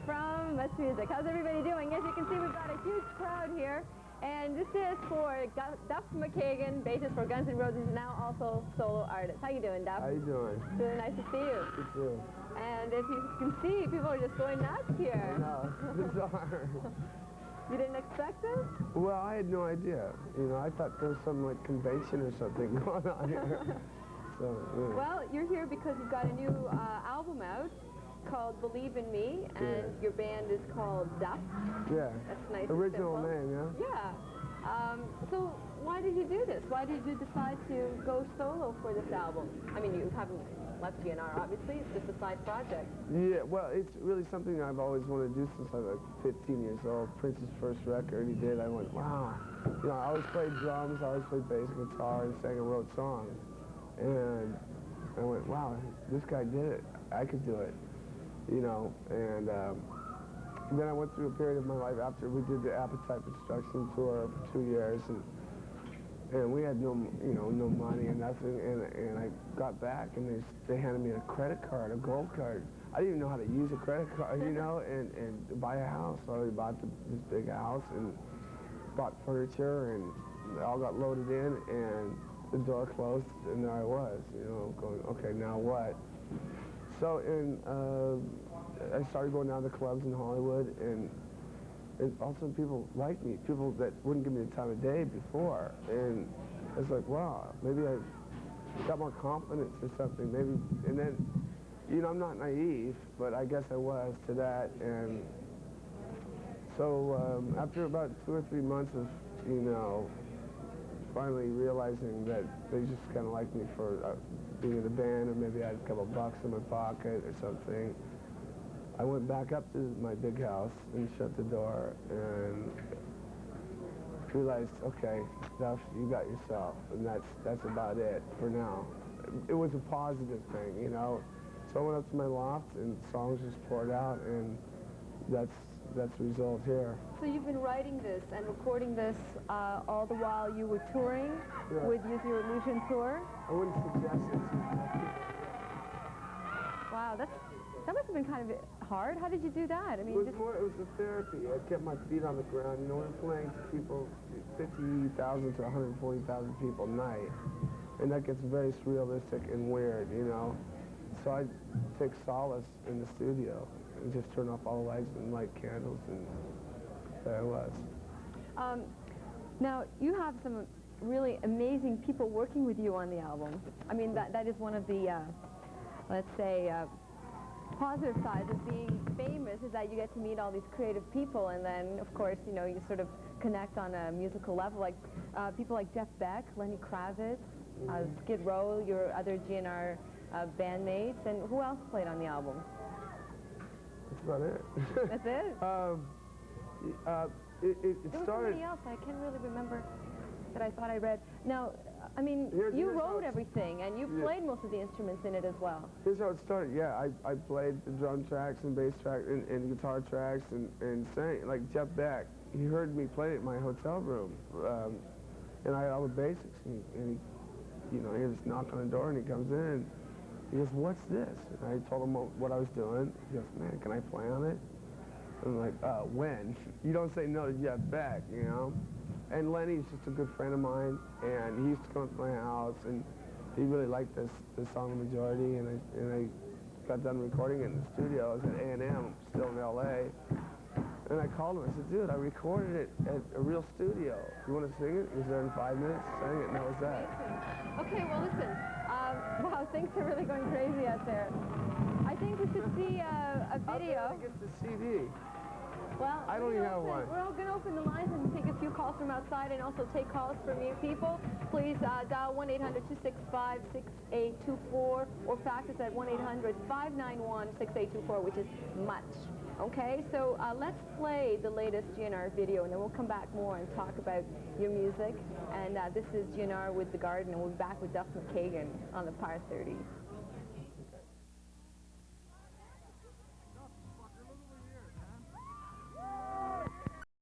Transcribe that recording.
from Let's Music. How's everybody doing? As you can see, we've got a huge crowd here. And this is for Duff McKagan, bassist for Guns N' Roses, now also solo artist. How you doing, Duff? How you doing? It's really nice to see you. You too. And if you can see, people are just going nuts here. I know. It's bizarre. You didn't expect this? Well, I had no idea. You know, I thought there was some like convention or something going on here. So, yeah. Well, you're here because you've got a new album out called Believe in Me, and your band is called Duff. Yeah. That's nice. Original name, yeah? Yeah. So why did you do this? Why did you decide to go solo for this album? I mean, you haven't left GNR, obviously. It's just a side project. Yeah, well, it's really something I've always wanted to do since I was like 15 years old. Prince's first record he did, I went, wow. You know, I always played drums, I always played bass guitar, and sang and wrote songs. And I went, wow, this guy did it. I could do it. You know, and then I went through a period of my life after we did the Appetite for Destruction tour for 2 years, and we had no money and nothing, and I got back, and they handed me a credit card, a gold card. I didn't even know how to use a credit card, you know, and buy a house. So I bought this big house and bought furniture, and it all got loaded in, and the door closed, and there I was, you know, going, okay, now what? So, I started going down to clubs in Hollywood, and also people liked me, people that wouldn't give me the time of day before. And it's like, wow, maybe I got more confidence or something, maybe. And then, you know, I'm not naive, but I guess I was to that. And so after about 2 or 3 months of, you know, finally realizing that they just kind of liked me for being in the band, or maybe I had a couple bucks in my pocket or something, I went back up to my big house and shut the door and realized, okay, Duff, you got yourself, and that's about it for now. It was a positive thing, you know. So I went up to my loft and songs just poured out, and that's the result here. So you've been writing this and recording this all the while you were touring with Use Your Illusion tour? I wouldn't suggest it. Wow, that must have been kind of hard. How did you do that? I mean, it was a therapy. I kept my feet on the ground. You know, we're playing to people, 50,000 to 140,000 people a night, and that gets very surrealistic and weird, you know. So I take solace in the studio and just turn off all the lights and light candles, and there I was. Now, you have some really amazing people working with you on the album. I mean, that is one of the, let's say, positive sides of being famous, is that you get to meet all these creative people, and then, of course, you know, you sort of connect on a musical level, like people like Jeff Beck, Lenny Kravitz, Skid Row, your other GNR bandmates, and who else played on the album? That's about it. That's it? It there was started... somebody else I can't really remember that I thought I read. Now, I mean, you wrote everything, and you played most of the instruments in it as well. Here's how it started. Yeah, I played the drum tracks and bass tracks and guitar tracks and sang. Like Jeff Beck, he heard me play it in my hotel room, and I had all the basics. And he, you know, he just knocked on the door, and he comes in. He goes, "What's this?" And I told him what I was doing. He goes, "Man, can I play on it?" I'm like, when? You don't say no to Jeff Beck, you know? And Lenny's just a good friend of mine, and he used to come to my house, and he really liked this song, The Majority, and I got done recording it in the studio. I was at A&M, still in L.A., and I called him. I said, dude, I recorded it at a real studio. You want to sing it? He was there in 5 minutes, sang it, and that was that. Okay, well, listen. Wow, things are really going crazy out there. I think we should see a video. How do I get the CD? Well, I don't even have one. We're all going to open the lines and take a few calls from outside, and also take calls from you people. Please dial 1-800-265-6824 or fax us at 1-800-591-6824, which is much. Okay, so let's play the latest GNR video, and then we'll come back more and talk about your music. And this is GNR with The Garden, and we'll be back with Duff McKagan on the Par 30.